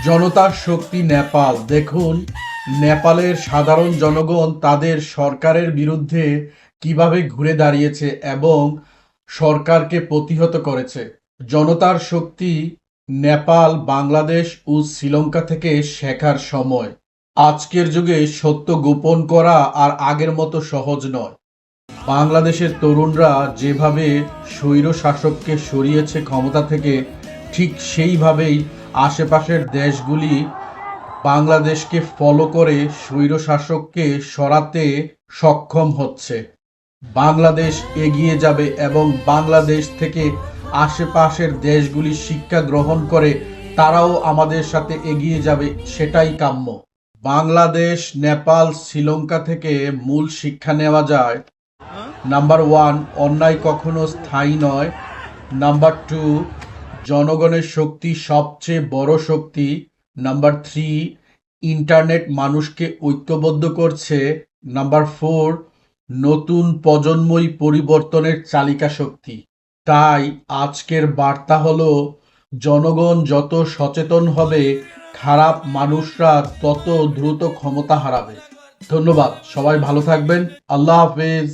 জনতার শক্তি নেপাল। দেখুন, নেপালের সাধারণ জনগণ তাদের সরকারের বিরুদ্ধে কিভাবে ঘুরে দাঁড়িয়েছে এবং সরকারকে প্রতিহত করেছে। জনতার শক্তি নেপাল, বাংলাদেশ ও শ্রীলঙ্কা থেকে শেখার সময়। আজকের যুগে সত্য গোপন করা আর আগের মতো সহজ নয়। বাংলাদেশের তরুণরা যেভাবে স্বৈর শাসককে সরিয়েছে ক্ষমতা থেকে, ঠিক সেইভাবেই আশেপাশের দেশগুলি বাংলাদেশকে ফলো করে স্বৈর শাসককে সরাতে সক্ষম হচ্ছে। বাংলাদেশ এগিয়ে যাবে এবং বাংলাদেশ থেকে আশেপাশের দেশগুলি শিক্ষা গ্রহণ করে তারাও আমাদের সাথে এগিয়ে যাবে, সেটাই কাম্য। বাংলাদেশ, নেপাল, শ্রীলঙ্কা থেকে মূল শিক্ষা নেওয়া যায়। নাম্বার 1, অন্যায় কখনো স্থায়ী নয়। নাম্বার 2, জনগণের শক্তি সবচেয়ে বড় শক্তি। নাম্বার 3, ইন্টারনেট মানুষকে ঐক্যবদ্ধ করছে। নাম্বার 4, নতুন প্রজন্মই পরিবর্তনের চালিকা শক্তি। তাই আজকের বার্তা হলো, জনগণ যত সচেতন হবে, খারাপ মানুষরা তত দ্রুত ক্ষমতা হারাবে। ধন্যবাদ, সবাই ভালো থাকবেন। আল্লাহ হাফেজ।